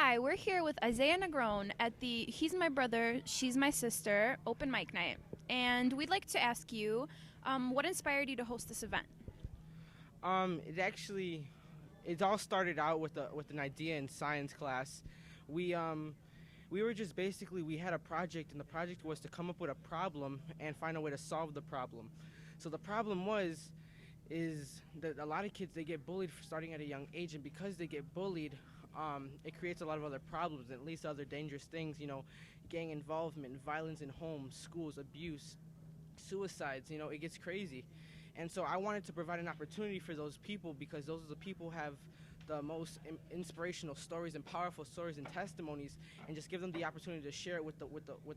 Hi, we're here with Isaiah Negron at the He's My Brother, She's My Sister open mic night. And we'd like to ask you, what inspired you to host this event? It all started out with an idea in science class. We we were just basically we had a project, and the project was to come up with a problem and find a way to solve the problem. So the problem is that a lot of kids, they get bullied for starting at a young age, and because they get bullied, it creates a lot of other problems, and leads to other dangerous things. Gang involvement, violence in homes, schools, abuse, suicides. It gets crazy. And so I wanted to provide an opportunity for those people, because those are the people who have the most inspirational stories and powerful stories and testimonies, and just give them the opportunity to share it with the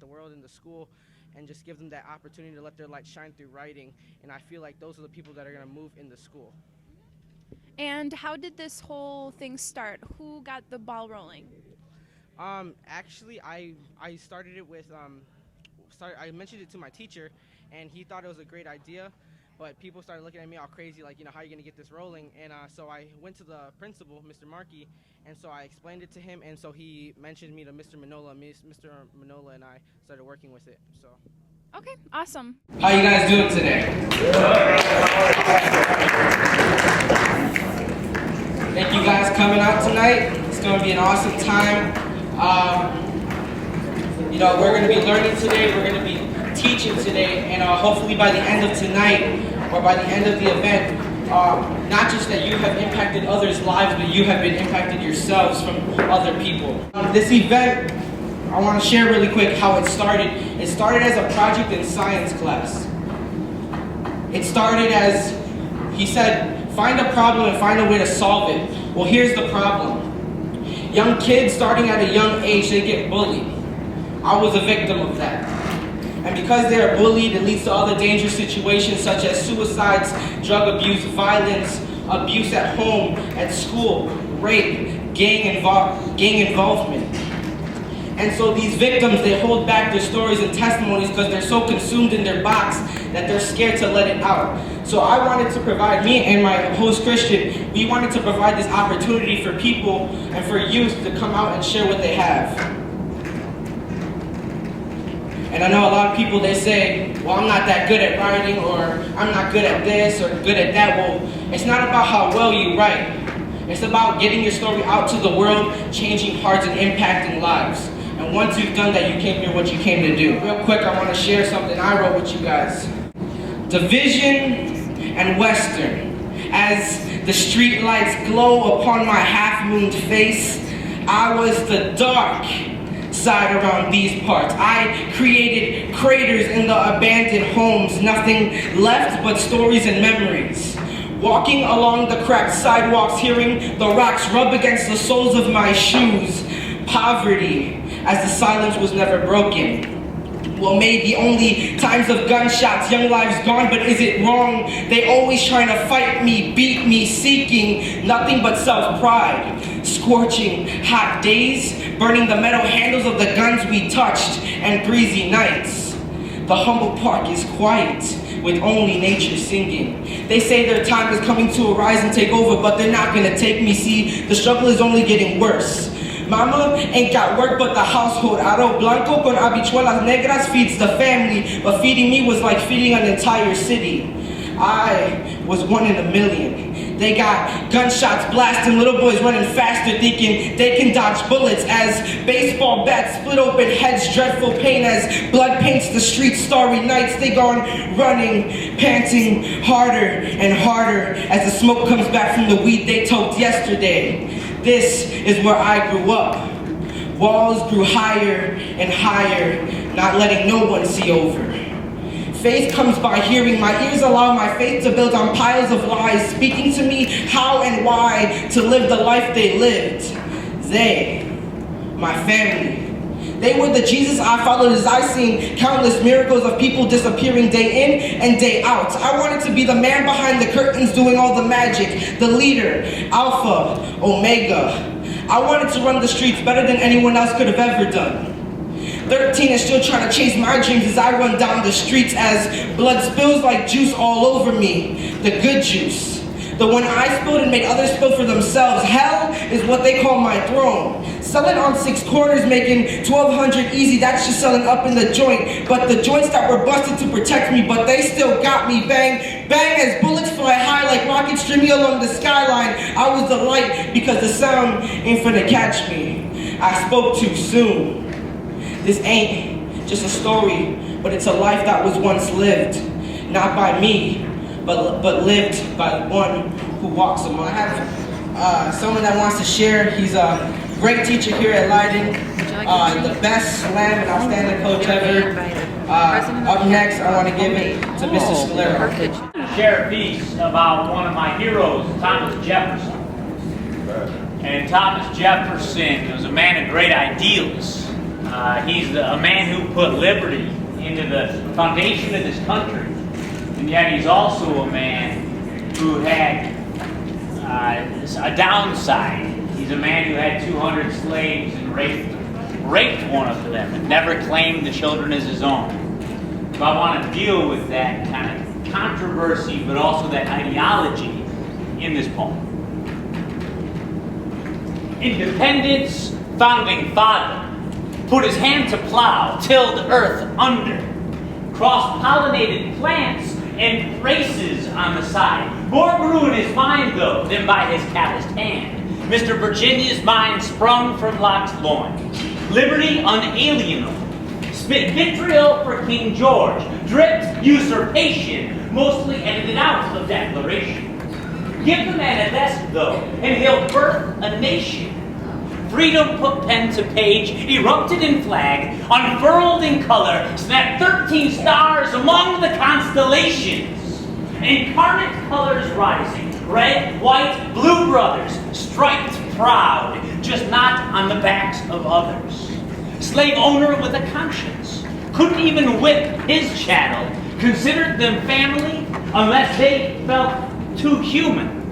world in the school, and just give them that opportunity to let their light shine through writing. And I feel like those are the people that are going to move in the school. And how did this whole thing start? Who got the ball rolling? Actually, I started it with I mentioned it to my teacher, and he thought it was a great idea. But people started looking at me all crazy, like, how are you going to get this rolling? And so I went to the principal, Mr. Markey, and so I explained it to him, and so he mentioned me to Mr. Manola. Mr. Manola and I started working with it. So. Okay, awesome. How you guys doing today? Thank you guys coming out tonight. It's going to be an awesome time. We're going to be learning today. We're going to be teaching today, and hopefully by the end of tonight, or by the end of the event, not just that you have impacted others' lives, but you have been impacted yourselves from other people. This event, I want to share really quick how it started. It started as a project in science class. It started as, he said, find a problem and find a way to solve it. Well, here's the problem. Young kids starting at a young age, they get bullied. I was a victim of that. And because they are bullied, it leads to other dangerous situations such as suicides, drug abuse, violence, abuse at home, at school, rape, gang involvement. And so these victims, they hold back their stories and testimonies because they're so consumed in their box that they're scared to let it out. So I wanted to provide, me and my host Christian, we wanted to provide this opportunity for people and for youth to come out and share what they have. And I know a lot of people, they say, well, I'm not that good at writing, or I'm not good at this, or good at that. Well, it's not about how well you write. It's about getting your story out to the world, changing hearts and impacting lives. And once you've done that, you came here what you came to do. Real quick, I want to share something I wrote with you guys. Division and Western. As the street lights glow upon my half-mooned face, I was the dark side around these parts. I created craters in the abandoned homes, nothing left but stories and memories. Walking along the cracked sidewalks, hearing the rocks rub against the soles of my shoes. Poverty, as the silence was never broken. Well, maybe only times of gunshots, young lives gone, but is it wrong? They always trying to fight me, beat me, seeking nothing but self-pride. Scorching hot days, burning the metal handles of the guns we touched, and breezy nights. The humble park is quiet, with only nature singing. They say their time is coming to arise and take over, but they're not gonna take me. See, the struggle is only getting worse. Mama ain't got work but the household. Arroz blanco con habichuelas negras feeds the family, but feeding me was like feeding an entire city. I was one in a million. They got gunshots blasting, little boys running faster thinking they can dodge bullets as baseball bats split open heads, dreadful pain as blood paints the streets, starry nights. They gone running, panting harder and harder as the smoke comes back from the weed they toked yesterday. This is where I grew up. Walls grew higher and higher, not letting no one see over. Faith comes by hearing. My ears allow my faith to build on piles of lies, speaking to me how and why to live the life they lived. They, my family, they were the Jesus I followed as I seen countless miracles of people disappearing day in and day out. I wanted to be the man behind the curtains doing all the magic, the leader, Alpha, Omega. I wanted to run the streets better than anyone else could have ever done. 13 and still trying to chase my dreams as I run down the streets as blood spills like juice all over me. The good juice. The one I spilled and made others spill for themselves. Hell is what they call my throne. Selling on 6 corners, making 1,200 easy, that's just selling up in the joint. But the joints that were busted to protect me, but they still got me. Bang, bang, as bullets fly high like rockets streaming along the skyline. I was the light because the sound ain't finna catch me. I spoke too soon. This ain't just a story, but it's a life that was once lived. Not by me, but lived by one who walks among. I have someone that wants to share. He's a great teacher here at Leiden, the best slam and outstanding coach ever. Up next, I want to give it to Mr. Scalero. Share a piece about one of my heroes, Thomas Jefferson. And Thomas Jefferson was a man of great ideals. He's a man who put liberty into the foundation of this country. And yet he's also a man who had a downside. He's a man who had 200 slaves and raped one of them and never claimed the children as his own. So I want to deal with that kind of controversy, but also that ideology in this poem. Independence, founding father, put his hand to plow, tilled earth under, cross-pollinated plants and races on the side. More grew in his mind, though, than by his calloused hand. Mr. Virginia's mind sprung from Locke's loin. Liberty unalienable. Spit vitriol for King George. Dripped usurpation, mostly edited out of Declaration. Give the man a desk, though, and he'll birth a nation. Freedom put pen to page, erupted in flag, unfurled in color, snapped 13 stars among the constellations. Incarnate colors rising, red, white, blue brothers, striped proud, just not on the backs of others. Slave owner with a conscience, couldn't even whip his chattel, considered them family unless they felt too human.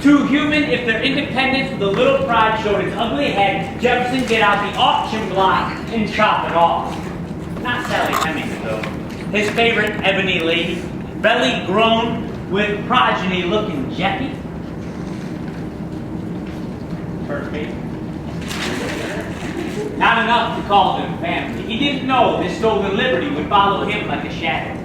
Too human if their independence with a little pride showed its ugly head. Jefferson get out the auction block and chop it off. Not Sally Hemings, though. His favorite ebony lady, belly grown with progeny looking Jeffy. Perfect. Not enough to call them family. He didn't know this stolen liberty would follow him like a shadow.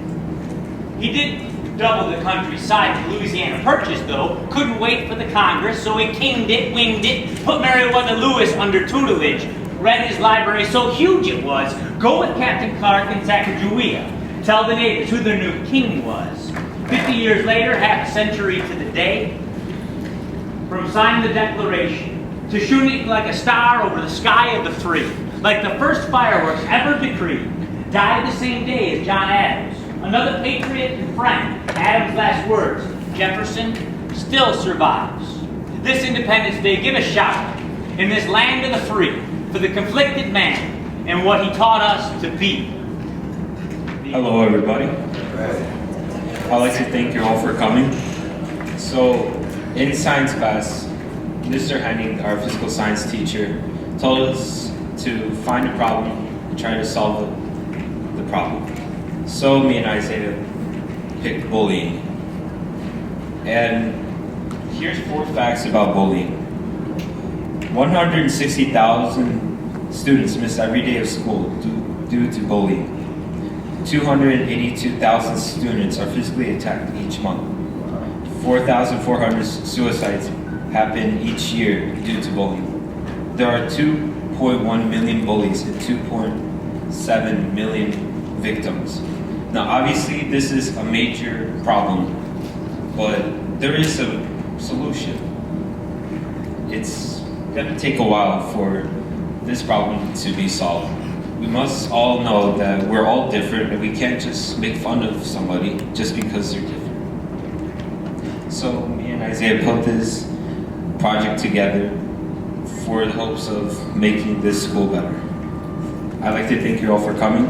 He didn't double the countryside to Louisiana Purchase, though. Couldn't wait for the Congress, so he kinged it, winged it, put Meriwether Lewis under tutelage. Read his library so huge it was. Go with Captain Clark and Sacagawea. Tell the natives who their new king was. 50 years later, half a century to the day, from signing the Declaration to shooting like a star over the sky of the free, like the first fireworks ever decreed, died the same day as John Adams. Another patriot and friend, Adams' last words, Jefferson still survives. This Independence Day, give a shout in this land of the free for the conflicted man and what he taught us to be. Hello, everybody. I'd like to thank you all for coming. So, in science class, Mr. Henning, our physical science teacher, told us to find a problem and try to solve the problem. So me and Isaiah picked bullying. And here's 4 facts about bullying. 160,000 students miss every day of school due to bullying. 282,000 students are physically attacked each month. 4,400 suicides happen each year due to bullying. There are 2.1 million bullies and 2.7 million victims. Now, obviously, this is a major problem, but there is a solution. It's gonna take a while for this problem to be solved. We must all know that we're all different and we can't just make fun of somebody just because they're different. So me and Isaiah put this project together for the hopes of making this school better. I'd like to thank you all for coming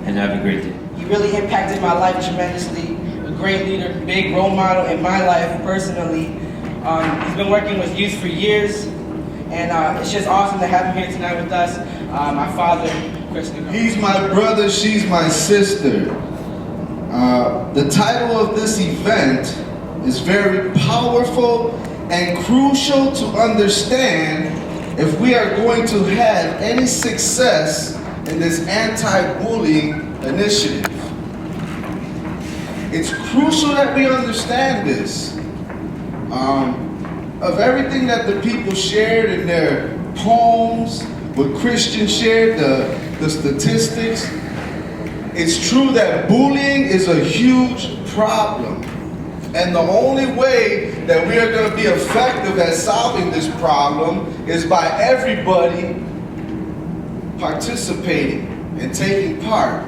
and have a great day. He really impacted my life tremendously. A great leader, big role model in my life personally. He's been working with youth for years, and it's just awesome to have him here tonight with us. My father, Chris Negron. He's my brother, she's my sister. The title of this event is very powerful and crucial to understand if we are going to have any success in this anti-bullying initiative. It's crucial that we understand this. Of everything that the people shared in their poems, what Christians shared, the statistics, it's true that bullying is a huge problem. And the only way that we are going to be effective at solving this problem is by everybody participating and taking part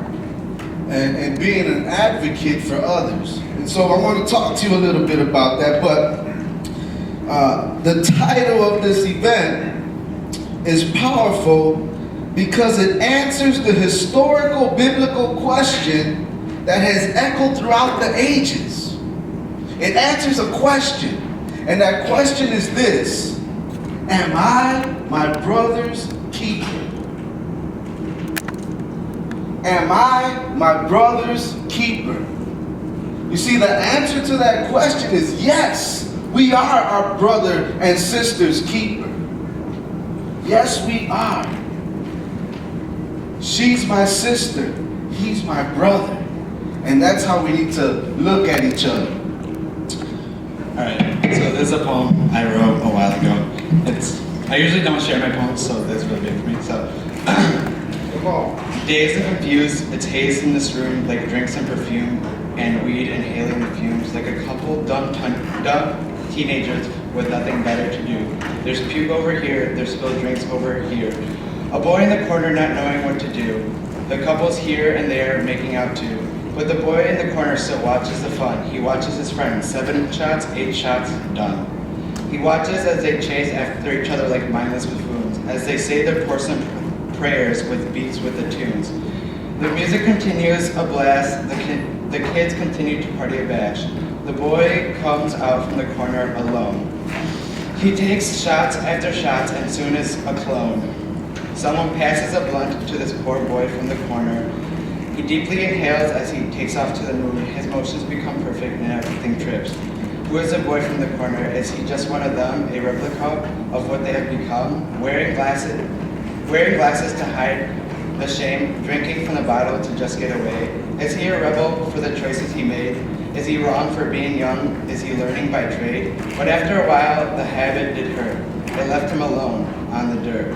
and being an advocate for others. And so I want to talk to you a little bit about that, but the title of this event is powerful because it answers the historical biblical question that has echoed throughout the ages. It answers a question, and that question is this: am I my brother's keeper? Am I my brother's keeper? You see, the answer to that question is yes, we are our brother and sister's keeper. Yes, we are. She's my sister, he's my brother. And that's how we need to look at each other. Alright, so this is a poem I wrote a while ago. I usually don't share my poems, so this is really big for me. So, Come on. dazed and confused, it's haze in this room like drinks and perfume, and weed inhaling the fumes, like a couple dumb teenagers with nothing better to do. There's puke over here, there's spilled drinks over here. A boy in the corner not knowing what to do. The couples here and there making out too. But the boy in the corner still watches the fun. He watches his friends. 7 shots, 8 shots, done. He watches as they chase after each other like mindless buffoons, as they say their porcelain prayers with beats with the tunes. The music continues a blast. The kids continue to party a bash. The boy comes out from the corner alone. He takes shots after shots and soon is a clone. Someone passes a blunt to this poor boy from the corner. He deeply inhales as he takes off to the moon. His motions become perfect and everything trips. Who is the boy from the corner? Is he just one of them, a replica of what they have become? Wearing glasses to hide the shame, drinking from the bottle to just get away. Is he a rebel for the choices he made? Is he wrong for being young? Is he learning by trade? But after a while, the habit did hurt. It left him alone on the dirt.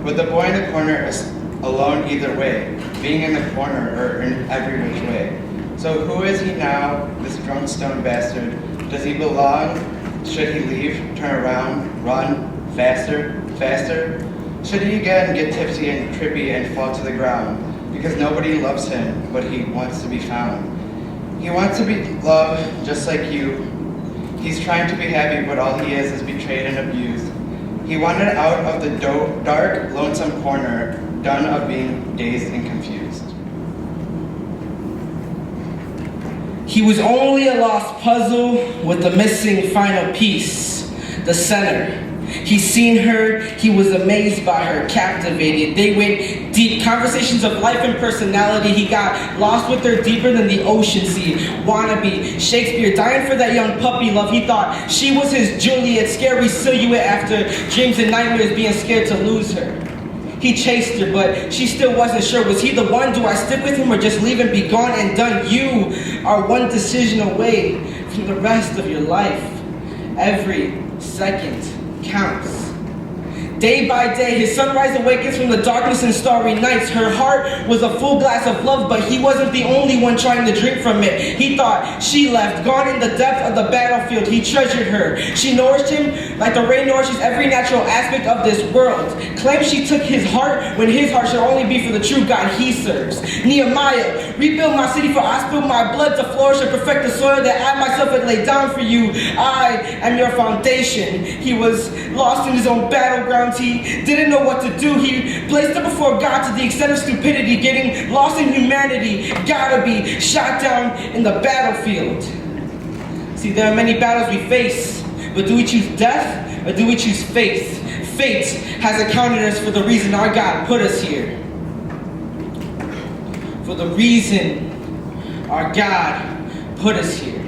But the boy in the corner is alone either way, being in the corner or in every which way. So who is he now, this drunk stone bastard? Does he belong? Should he leave, turn around, run, faster, faster? Should he again get tipsy and trippy and fall to the ground? Because nobody loves him, but he wants to be found. He wants to be loved just like you. He's trying to be happy, but all he is betrayed and abused. He wanted out of the dark, lonesome corner, done of being dazed and confused. He was only a lost puzzle with the missing final piece, the center. He seen her, he was amazed by her, captivated. They went deep, conversations of life and personality. He got lost with her deeper than the ocean sea. Wannabe, Shakespeare, dying for that young puppy love. He thought she was his Juliet, scary silhouette after dreams and nightmares, being scared to lose her. He chased her, but she still wasn't sure. Was he the one? Do I stick with him or just leave and be gone and done? You are one decision away from the rest of your life. Every second counts. Day by day, his sunrise awakens from the darkness and starry nights. Her heart was a full glass of love, but he wasn't the only one trying to drink from it. He thought she left, gone in the depth of the battlefield. He treasured her. She nourished him like the rain nourishes every natural aspect of this world. Claims she took his heart when his heart should only be for the true God he serves. Nehemiah, rebuild my city, for I spilled my blood to flourish and perfect the soil that I myself had laid down for you. I am your foundation. He was lost in his own battleground. He didn't know what to do. He placed it before God to the extent of stupidity, getting lost in humanity. Gotta be shot down in the battlefield. See, there are many battles we face, but do we choose death or do we choose faith? Fate has accounted us for the reason our God put us here. For the reason our God put us here.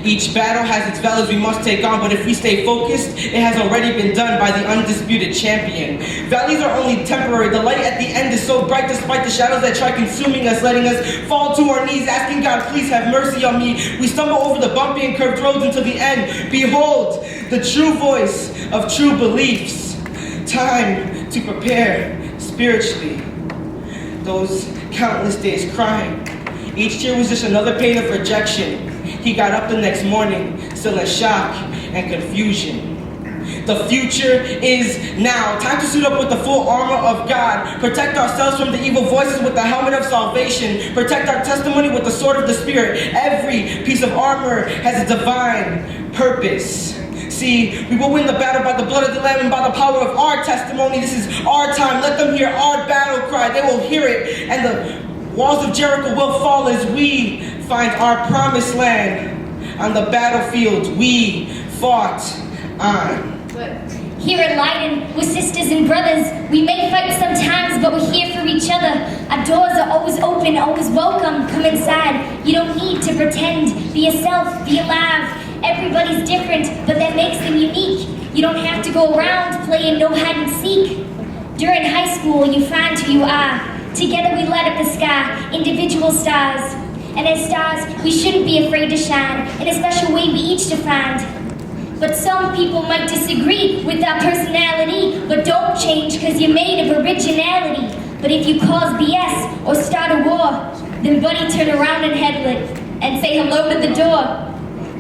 Each battle has its valleys we must take on, but if we stay focused, it has already been done by the undisputed champion. Valleys are only temporary. The light at the end is so bright despite the shadows that try consuming us, letting us fall to our knees, asking God, please have mercy on me. We stumble over the bumpy and curved roads until the end. Behold, the true voice of true beliefs. Time to prepare spiritually. Those countless days crying. Each tear was just another pain of rejection. He got up the next morning, still in shock and confusion. The future is now. Time to suit up with the full armor of God. Protect ourselves from the evil voices with the helmet of salvation. Protect our testimony with the sword of the Spirit. Every piece of armor has a divine purpose. See, we will win the battle by the blood of the Lamb and by the power of our testimony. This is our time. Let them hear our battle cry. They will hear it, and the walls of Jericho will fall as we find our promised land on the battlefield we fought on. Here at Leiden, we're sisters and brothers. We may fight sometimes, but we're here for each other. Our doors are always open, always welcome. Come inside. You don't need to pretend. Be yourself, be alive. Everybody's different, but that makes them unique. You don't have to go around playing no hide and seek. During high school, you find who you are. Together we light up the sky, individual stars. And as stars, we shouldn't be afraid to shine in a special way we each defined. But some people might disagree with our personality, but don't change because you're made of originality. But if you cause BS or start a war, then buddy, turn around and headlet and say hello to the door.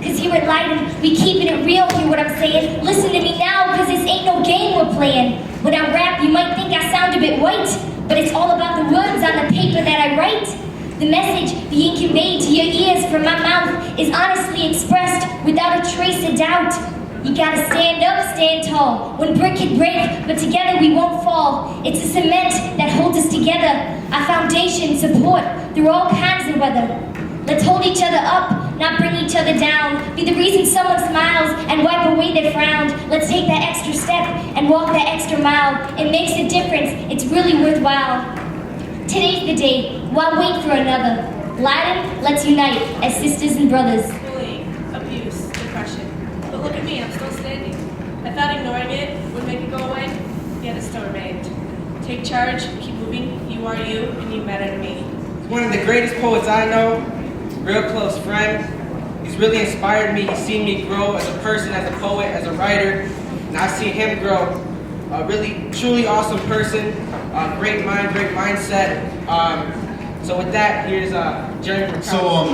Cause here at Leiden, we keeping it real, hear what I'm saying? Listen to me now, cause this ain't no game we're playing. When I rap, you might think I sound a bit white, but it's all about the words on the paper that I write. The message being conveyed to your ears from my mouth is honestly expressed without a trace of doubt. You gotta stand up, stand tall. When brick can break, but together we won't fall. It's a cement that holds us together, our foundation, support through all kinds of weather. Let's hold each other up, not bring each other down. Be the reason someone smiles and wipe away their frown. Let's take that extra step and walk that extra mile. It makes a difference, it's really worthwhile. Today's the day, why wait for another? Leiden, let's unite as sisters and brothers. Bullying, abuse, depression. But look at me, I'm still standing. I thought ignoring it would make it go away, yet it still remained. Take charge, keep moving, you are you, and you matter to me. One of the greatest poets I know, real close friend. He's really inspired me. He's seen me grow as a person, as a poet, as a writer, and I've seen him grow. A really, truly awesome person, great mind, great mindset. So with that, here's Jeremy. So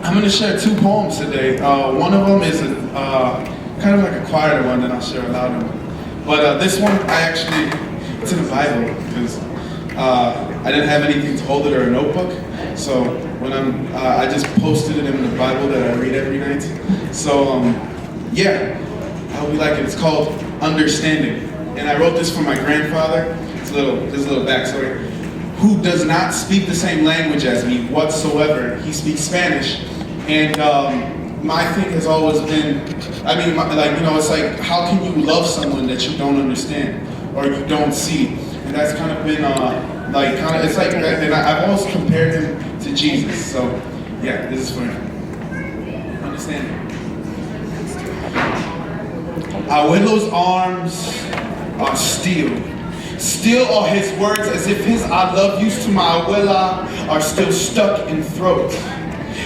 I'm going to share two poems today. One of them is kind of like a quieter one, and I'll share a louder one. But this one, it's in the Bible, because I didn't have anything to hold it or a notebook. So when I just posted it in the Bible that I read every night. So yeah, I hope you like it. It's called Understanding. And I wrote this for my grandfather. There's a little backstory. Who does not speak the same language as me whatsoever. He speaks Spanish. And my thing has always been, it's like, how can you love someone that you don't understand or you don't see? And that's kind of been, it's like, and I've always compared him to Jesus. So, yeah, this is for him. Understand. Abuelo's arms are steel. Still are his words as if his I love yous to my abuela are still stuck in throat.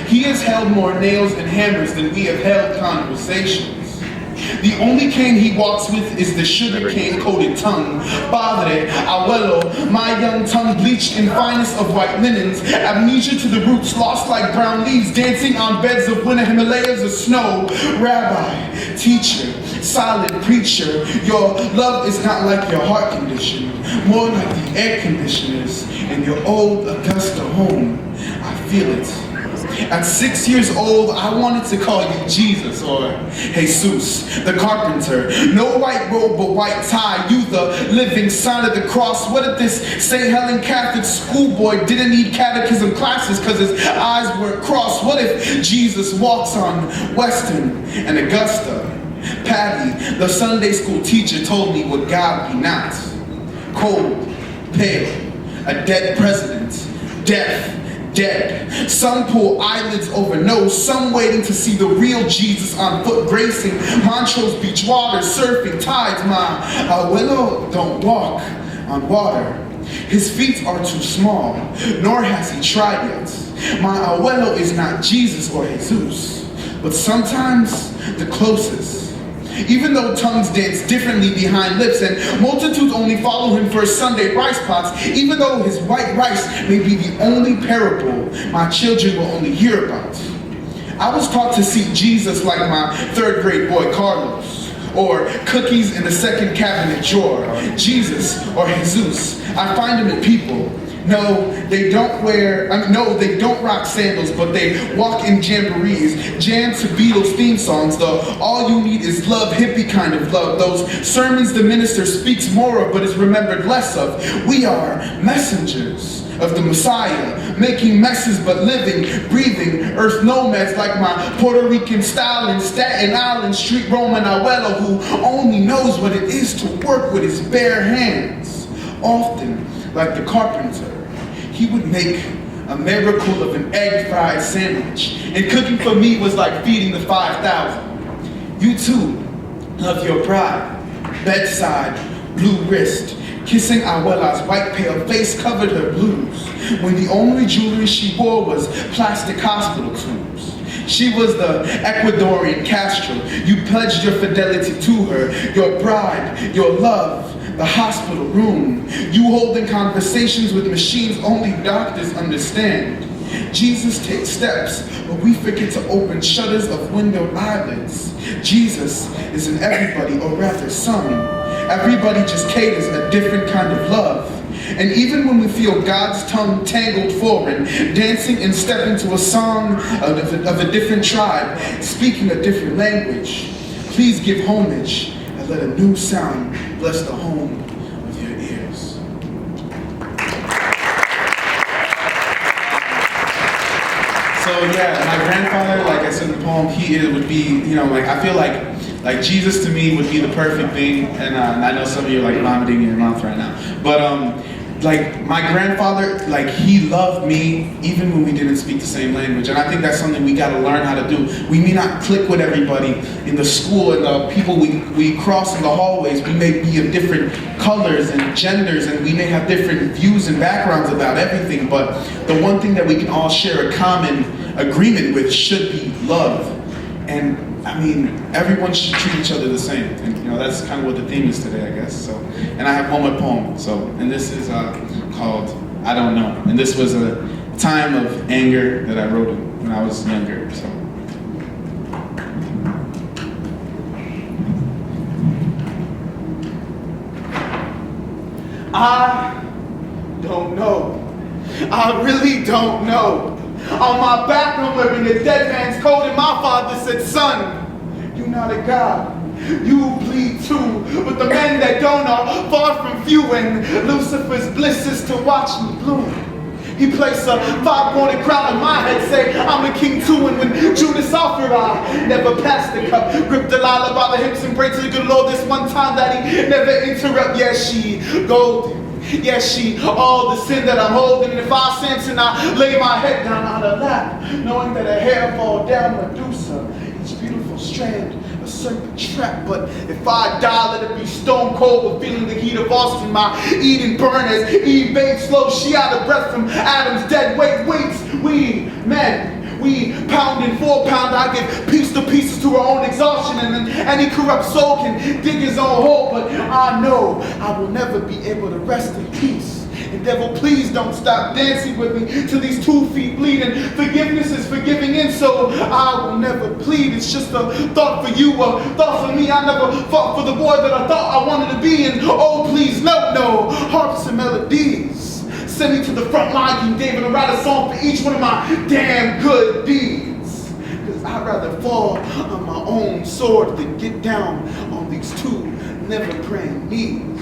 He has held more nails and hammers than we have held conversations. The only cane he walks with is the sugar cane coated tongue. Padre, abuelo, my young tongue bleached in finest of white linens. Amnesia to the roots, lost like brown leaves, dancing on beds of winter Himalayas of snow. Rabbi, teacher, silent preacher, your love is not like your heart condition, more like the air conditioners in your old Augusta home. I feel it. At 6 years old, I wanted to call you Jesus or Jesus, the carpenter. No white robe but white tie, you the living sign of the cross. What if this St. Helen Catholic schoolboy didn't need catechism classes because his eyes were crossed? What if Jesus walks on Western and Augusta? Patty, the Sunday school teacher, told me what God be not. Cold, pale, a dead president, death, dead. Some pull eyelids over nose, some waiting to see the real Jesus on foot gracing Montrose Beach waters, surfing tides. My abuelo don't walk on water. His feet are too small, nor has he tried yet. My abuelo is not Jesus or Jesus, but sometimes the closest. Even though tongues dance differently behind lips and multitudes only follow him for his Sunday rice pots, even though his white rice may be the only parable my children will only hear about. I was taught to see Jesus like my third grade boy Carlos, or cookies in the second cabinet drawer, Jesus or Jesus. I find him in people. No, they don't rock sandals, but they walk in jamborees, jam to Beatles theme songs, the all you need is love, hippie kind of love, those sermons the minister speaks more of but is remembered less of. We are messengers of the Messiah, making messes but living, breathing, earth nomads like my Puerto Rican style in Staten Island, street Roman abuelo who only knows what it is to work with his bare hands. Often, like the carpenter, he would make a miracle of an egg fried sandwich. And cooking for me was like feeding the 5,000. You too love your pride. Bedside, blue wrist, kissing abuela's white pale face covered her blues, when the only jewelry she wore was plastic hospital tubes. She was the Ecuadorian Castro. You pledged your fidelity to her, your pride, your love, the hospital room. You holding conversations with machines only doctors understand. Jesus takes steps, but we forget to open shutters of windowed eyelids. Jesus is in everybody, or rather some. Everybody just caters a different kind of love. And even when we feel God's tongue tangled foreign, dancing in step into a song of a different tribe, speaking a different language, please give homage and let a new sound bless the home of your ears. So yeah, my grandfather, like I said in the poem, he would be, like I feel like Jesus to me would be the perfect thing, and I know some of you are like vomiting in your mouth right now, but like my grandfather, like he loved me even when we didn't speak the same language, and I think that's something we got to learn how to do. We may not click with everybody in the school and the people we cross in the hallways. We may be of different colors and genders, and we may have different views and backgrounds about everything, but the one thing that we can all share a common agreement with should be love. And I mean, everyone should treat each other the same, and that's kind of what the theme is today, I guess. So, and I have one more poem. So, and this is called "I Don't Know," and this was a time of anger that I wrote when I was younger. So, I don't know. I really don't know. On my back, I'm wearing a dead man's coat, and my father said, "Son, you're not a god. You bleed too, but the men that don't are far from few, and Lucifer's bliss is to watch me bloom." He placed a 5-pointed crown on my head, say I'm a king too, and when Judas offered, I never passed the cup. Gripped Delilah by the hips and prayed to the good Lord this one time that he never interrupt. Yes, she golden. Yes, she all the sin that I'm holding, and if I Samson, I lay my head down on her lap, knowing that her hair fall down Medusa, each beautiful strand a serpent trap. But if I die, let it be stone cold with feeling the heat of Austin. My Eden burn as Eve bathed slow, she out of breath from Adam's dead weight. Weights, we men, we pound in 4-pound. I give piece to pieces to our own exhaustion, and then any corrupt soul can dig his own hole. But I know I will never be able to rest in peace. And devil, please don't stop dancing with me till these 2 feet bleed. And forgiveness is forgiving, and so I will never plead. It's just a thought for you, a thought for me. I never fought for the boy that I thought I wanted to be. And oh, please, no harps and melodies. Send me to the front line, King David, and write a song for each one of my damn good deeds. Cause I'd rather fall on my own sword than get down on these 2 never-praying knees.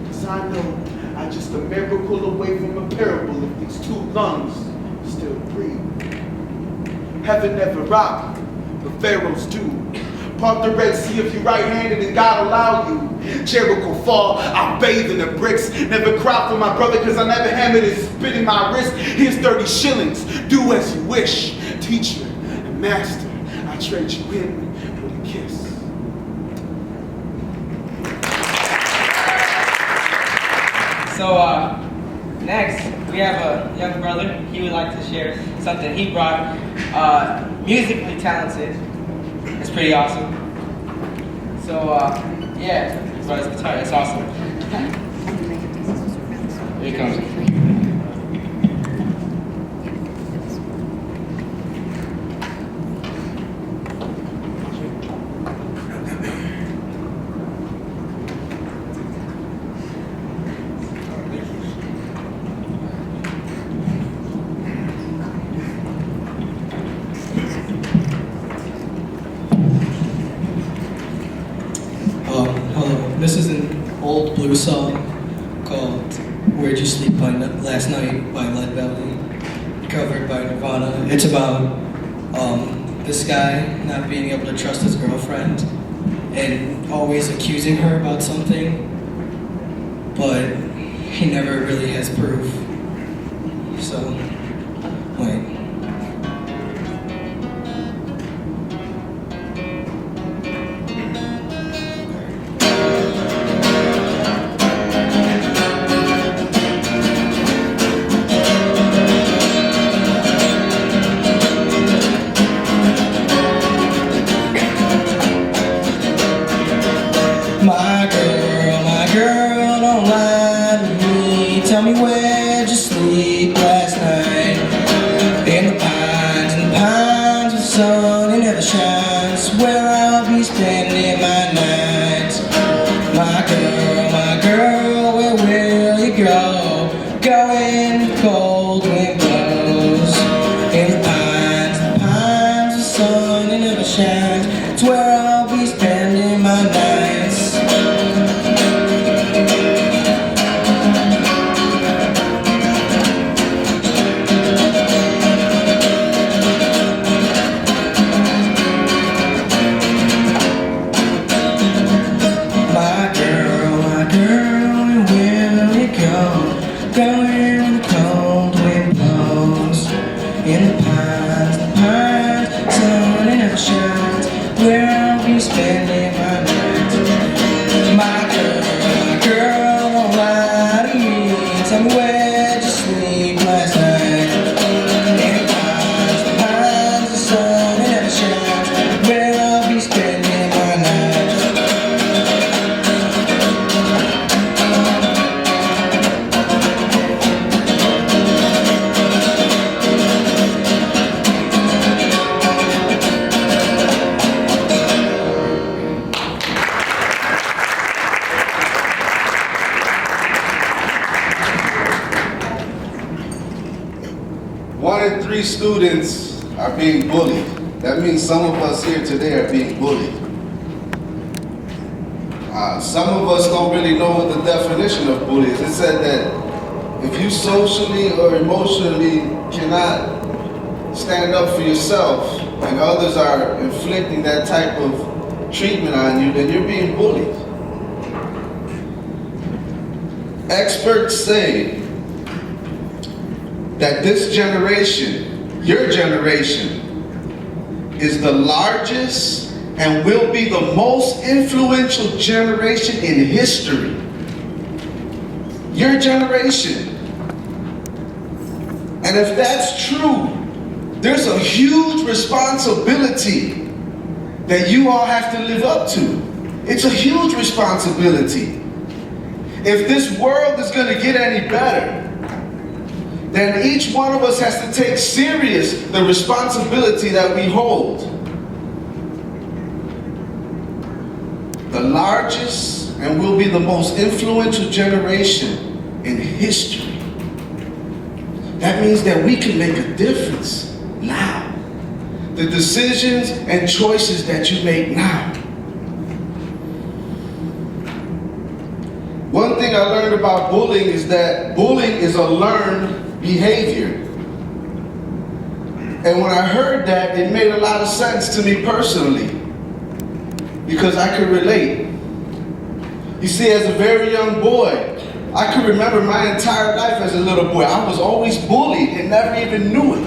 Cause I know I'm just a miracle away from a parable if these 2 lungs still breathe. Heaven never rock, but pharaohs do. Part the Red Sea if you're right-handed and God allow you. Jericho fall, I bathe in the bricks. Never cry for my brother cause I never hammered his spit in my wrist. Here's 30 shillings, do as you wish. Teacher and master, I trade you in with a kiss. So next we have a young brother. He would like to share something he brought. Musically talented. It's pretty awesome. So yeah, he brought his guitar. It's awesome. Here he comes. Hello. This is an old blues song called Where'd You Sleep Last Night by Lead Belly, covered by Nirvana. It's about this guy not being able to trust his girlfriend and always accusing her about something, but he never really has proof. So, wait. My girl, don't lie to me. Tell me where'd you sleep last night? In the pines with sun, it never shines. Where I'll be spending my nights. My girl, where will you go? Going the cold wind blows. In the pines with sun, it never shines. It's where I'll be spending my nights. My girl, where will you go? Going the cold wind blows. In the pines, sun it never shines. Where I'll be spending my nights. My girl, don't lie to me. Tell me where'd you sleep last night? In the pines, the sun it never shines. Where I'll be spending my nights. One in 3 students are being bullied. That means some of us here today are being bullied. Some of us don't really know what the definition of bullying is. It said that if you socially or emotionally cannot stand up for yourself and others are inflicting that type of treatment on you, then you're being bullied. Experts say that this generation, your generation, is the largest and will be the most influential generation in history. Your generation. And if that's true, there's a huge responsibility that you all have to live up to. It's a huge responsibility. If this world is going to get any better, then each one of us has to take serious the responsibility that we hold. The largest and will be the most influential generation in history. That means that we can make a difference now. The decisions and choices that you make now. One thing I learned about bullying is that bullying is a learned behavior. And when I heard that, it made a lot of sense to me personally. because I could relate. You see, as a very young boy, I could remember my entire life as a little boy. I was always bullied and never even knew it.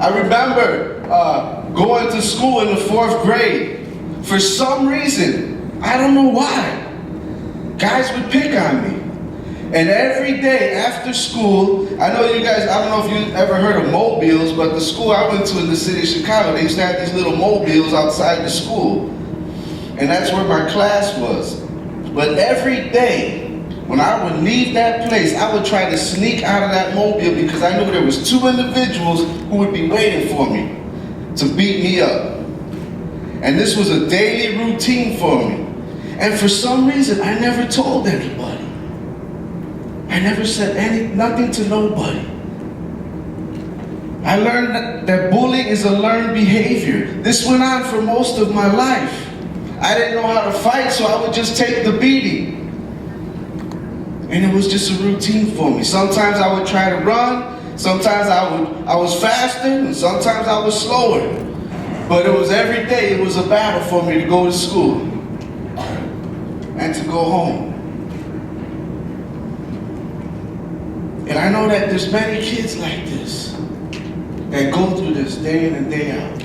I remember going to school in the 4th grade. For some reason, I don't know why, guys would pick on me. And every day after school, I know you guys, I don't know if you ever heard of mobiles, but the school I went to in the city of Chicago, they used to have these little mobiles outside the school. And that's where my class was. But every day, when I would leave that place, I would try to sneak out of that mobile because I knew there was 2 individuals who would be waiting for me to beat me up. And this was a daily routine for me. And for some reason, I never told anybody. I never said nothing to nobody. I learned that bullying is a learned behavior. This went on for most of my life. I didn't know how to fight, so I would just take the beating. And it was just a routine for me. Sometimes I would try to run, sometimes I was faster, and sometimes I was slower. But it was every day, it was a battle for me to go to school and to go home. And I know that there's many kids like this that go through this day in and day out.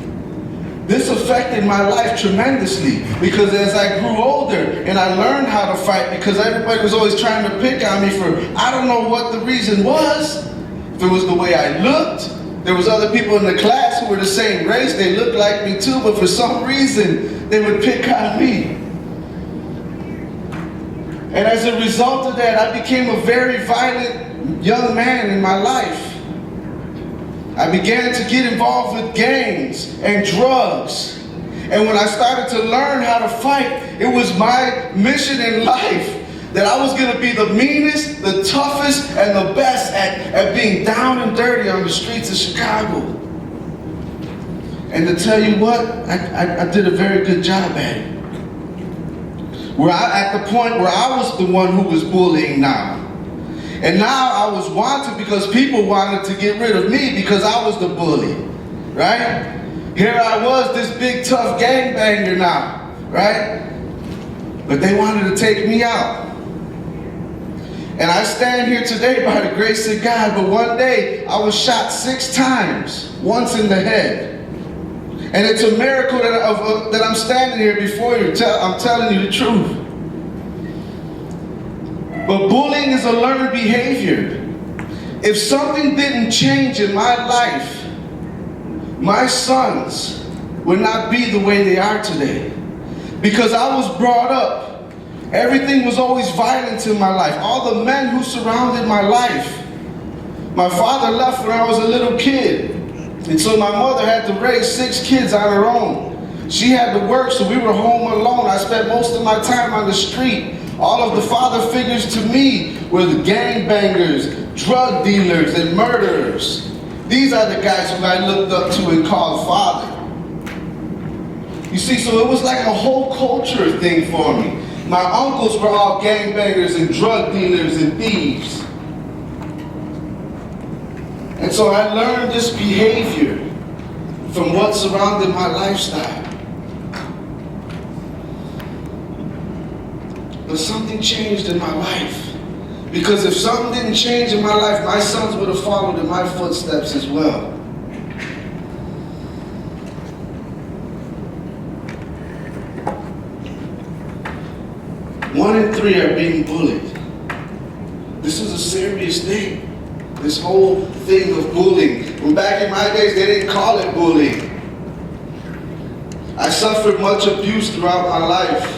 This affected my life tremendously because as I grew older and I learned how to fight, because everybody was always trying to pick on me for, I don't know what the reason was. If it was the way I looked, there was other people in the class who were the same race, they looked like me too, but for some reason, they would pick on me. And as a result of that, I became a very violent young man in my life. I began to get involved with gangs and drugs. And when I started to learn how to fight, it was my mission in life that I was going to be the meanest, the toughest, and the best at being down and dirty on the streets of Chicago. And to tell you what, I did a very good job at it. At the point where I was the one who was bullying now. And now I was wanted because people wanted to get rid of me because I was the bully, right? Here I was, this big tough gangbanger now, right? But they wanted to take me out. And I stand here today by the grace of God, but one day I was shot 6 times, once in the head. And it's a miracle that I'm standing here before you. I'm telling you the truth. But bullying is a learned behavior. If something didn't change in my life, my sons would not be the way they are today. Because I was brought up, everything was always violent in my life. All the men who surrounded my life. My father left when I was a little kid. And so my mother had to raise 6 kids on her own. She had to work, so we were home alone. I spent most of my time on the street. All of the father figures to me were the gangbangers, drug dealers, and murderers. These are the guys who I looked up to and called father. You see, so it was like a whole culture thing for me. My uncles were all gangbangers and drug dealers and thieves. And so I learned this behavior from what surrounded my lifestyle. But something changed in my life. Because if something didn't change in my life, my sons would have followed in my footsteps as well. One in 3 are being bullied. This is a serious thing. This whole thing of bullying. When back in my days, they didn't call it bullying. I suffered much abuse throughout my life.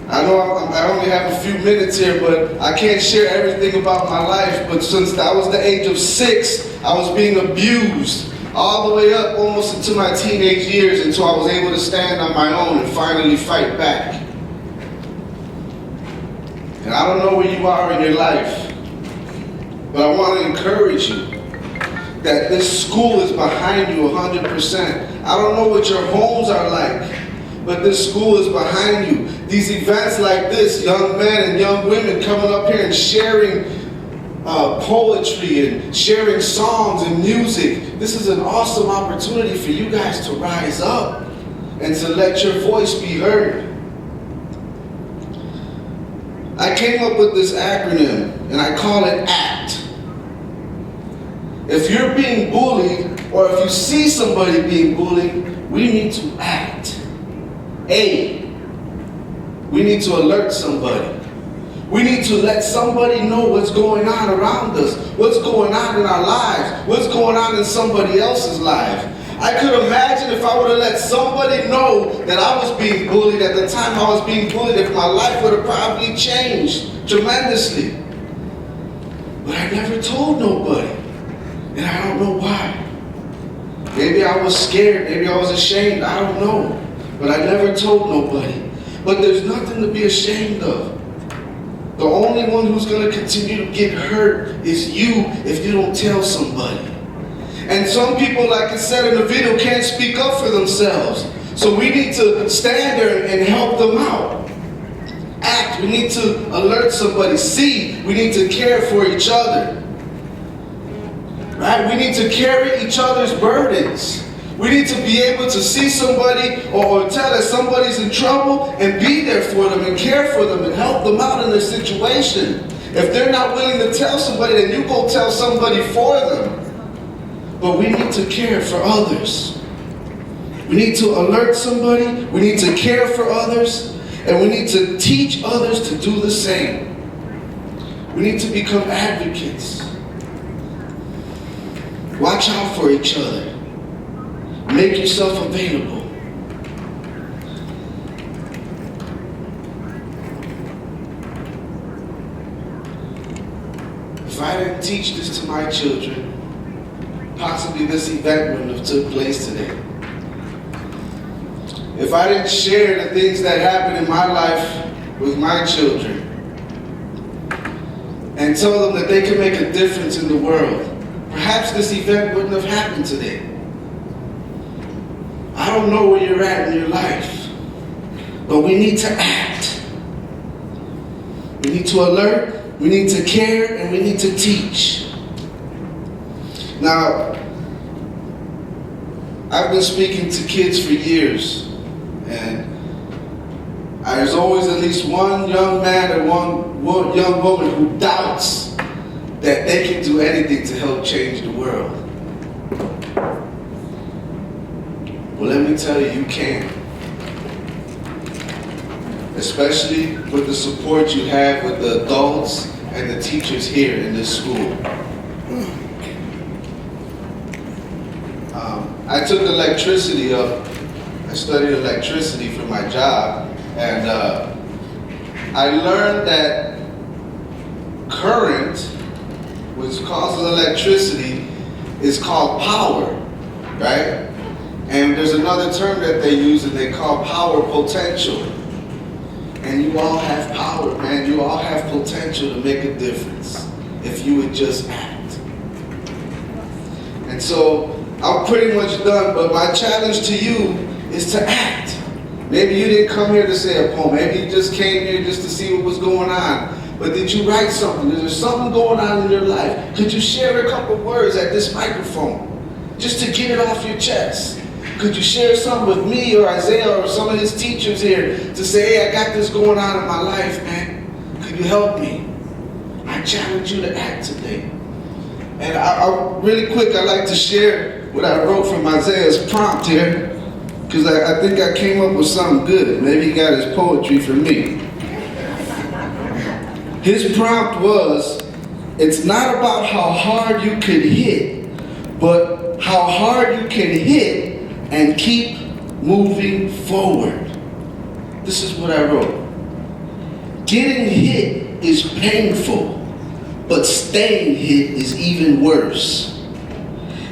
I know I only have a few minutes here, but I can't share everything about my life. But since I was the age of 6, I was being abused all the way up almost into my teenage years until I was able to stand on my own and finally fight back. And I don't know where you are in your life, but I want to encourage you that this school is behind you 100%. I don't know what your homes are like, but this school is behind you. These events like this, young men and young women coming up here and sharing poetry and sharing songs and music. This is an awesome opportunity for you guys to rise up. and to let your voice be heard. I came up with this acronym, and I call it ACT. If you're being bullied, or if you see somebody being bullied, we need to act. A, we need to alert somebody. We need to let somebody know what's going on around us, what's going on in our lives, what's going on in somebody else's life. I could imagine if I would have let somebody know that I was being bullied at the time I was being bullied, if my life would have probably changed tremendously. But I never told nobody, and I don't know why. Maybe I was scared, maybe I was ashamed, I don't know. But I never told nobody. But there's nothing to be ashamed of. The only one who's going to continue to get hurt is you if you don't tell somebody. And some people, like I said in the video, can't speak up for themselves. So we need to stand there and help them out. Act, we need to alert somebody. See, we need to care for each other. Right? We need to carry each other's burdens. We need to be able to see somebody or tell that somebody's in trouble and be there for them and care for them and help them out in their situation. If they're not willing to tell somebody, then you go tell somebody for them. But we need to care for others. We need to alert somebody, we need to care for others, and we need to teach others to do the same. We need to become advocates. Watch out for each other. Make yourself available. If I didn't teach this to my children, possibly this event wouldn't have took place today. If I didn't share the things that happened in my life with my children and tell them that they can make a difference in the world, perhaps this event wouldn't have happened today. I don't know where you're at in your life, but we need to act. We need to alert, we need to care, and we need to teach. Now, I've been speaking to kids for years, and there's always at least one young man or one young woman who doubts that they can do anything to help change the world. Well, let me tell you, you can. Especially with the support you have with the adults and the teachers here in this school. I took electricity up. I studied electricity for my job, and I learned that current, which causes electricity, is called power, right? And there's another term that they use, and they call power potential. And you all have power, man. You all have potential to make a difference if you would just act. And so I'm pretty much done, but my challenge to you is to act. Maybe you didn't come here to say a poem. Maybe you just came here just to see what was going on. But did you write something? Is there something going on in your life? Could you share a couple words at this microphone just to get it off your chest? Could you share something with me or Isaiah or some of his teachers here to say, hey, I got this going on in my life, man. Could you help me? I challenge you to act today. And really quick, I'd like to share what I wrote from Isaiah's prompt here, because I think I came up with something good. Maybe he got his poetry from me. His prompt was, it's not about how hard you could hit, but how hard you can hit and keep moving forward. This is what I wrote. Getting hit is painful, but staying hit is even worse.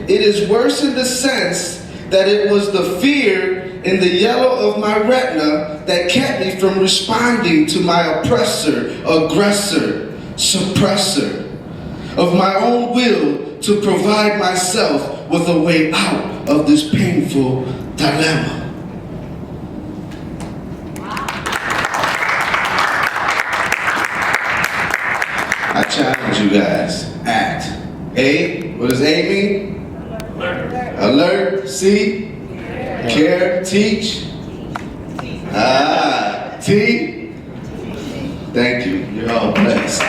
It is worse in the sense that it was the fear in the yellow of my retina that kept me from responding to my oppressor, aggressor, suppressor, of my own will to provide myself with a way out of this painful dilemma. I challenge you guys, act. A, what does A mean? Alert, see, care, teach, T? Thank you. You're all blessed.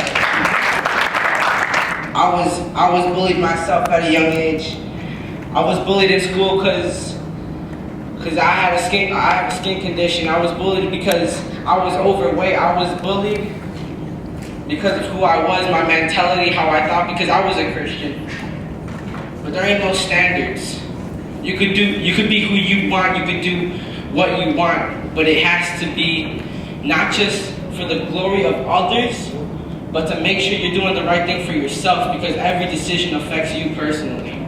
I was bullied myself at a young age. I was bullied in school because I have a skin condition. I was bullied because I was overweight. I was bullied because of who I was, my mentality, how I thought, because I was a Christian. But there ain't no standards. You could be who you want, you could do what you want, but it has to be not just for the glory of others, but to make sure you're doing the right thing for yourself, because every decision affects you personally.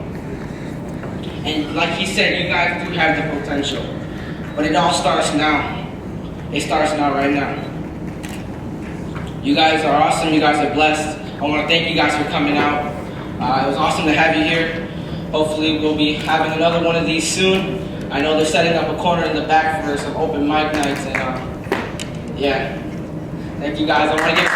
And like he said, you guys do have the potential, but it all starts now. It starts now, right now. You guys are awesome, you guys are blessed. I want to thank you guys for coming out. It was awesome to have you here. Hopefully we'll be having another one of these soon. I know they're setting up a corner in the back for some open mic nights, and yeah. Thank you guys. I want to give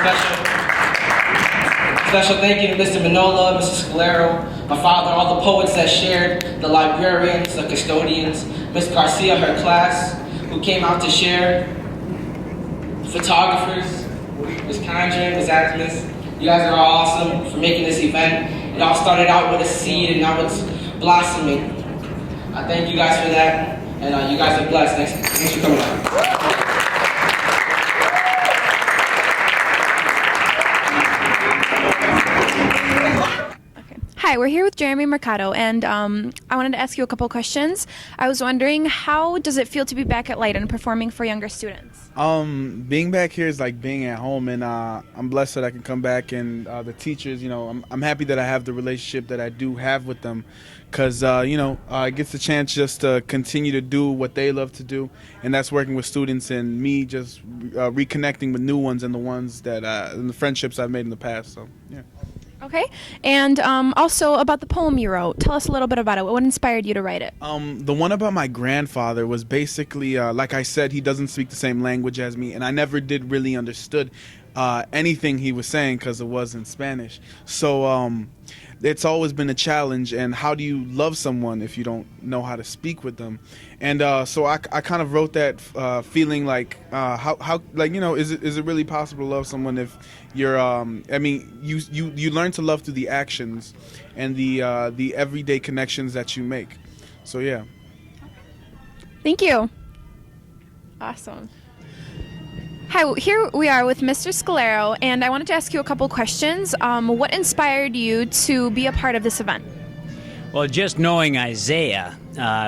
special thank you to Mr. Manola, Mr. Scalero, my father, all the poets that shared, the librarians, the custodians, Ms. Garcia, her class, who came out to share, photographers, Ms. Conjure, Ms. Atmas. You guys are all awesome for making this event. It all started out with a seed and now it's blossoming. I thank you guys for that, and you guys are blessed. Thanks for coming out. Hi, we're here with Jeremy Mercado, and I wanted to ask you a couple questions. I was wondering, how does it feel to be back at Leiden performing for younger students? Being back here is like being at home, and I'm blessed that I can come back, and the teachers, you know, I'm happy that I have the relationship that I do have with them, because, you know, it gets the chance just to continue to do what they love to do, and that's working with students and me just reconnecting with new ones and the ones that, and the friendships I've made in the past, so, yeah. Okay, and also about the poem you wrote. Tell us a little bit about it. What inspired you to write it? The one about my grandfather was basically, like I said, he doesn't speak the same language as me, and I never did really understood anything he was saying because it was in Spanish. So it's always been a challenge, and how do you love someone if you don't know how to speak with them? And so I kind of wrote that feeling like, how like, you know, is it really possible to love someone if you're, I mean, you learn to love through the actions and the everyday connections that you make. So yeah. Thank you. Awesome. Hi, here we are with Mr. Scalero, and I wanted to ask you a couple questions. What inspired you to be a part of this event? Well, just knowing Isaiah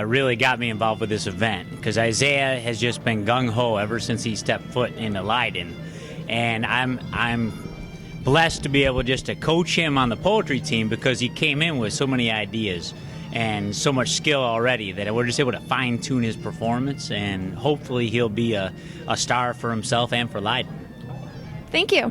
really got me involved with this event, because Isaiah has just been gung-ho ever since he stepped foot into Leiden. And I'm blessed to be able just to coach him on the poetry team, because he came in with so many ideas and so much skill already that we're just able to fine-tune his performance, and hopefully he'll be a star for himself and for Leiden. Thank you.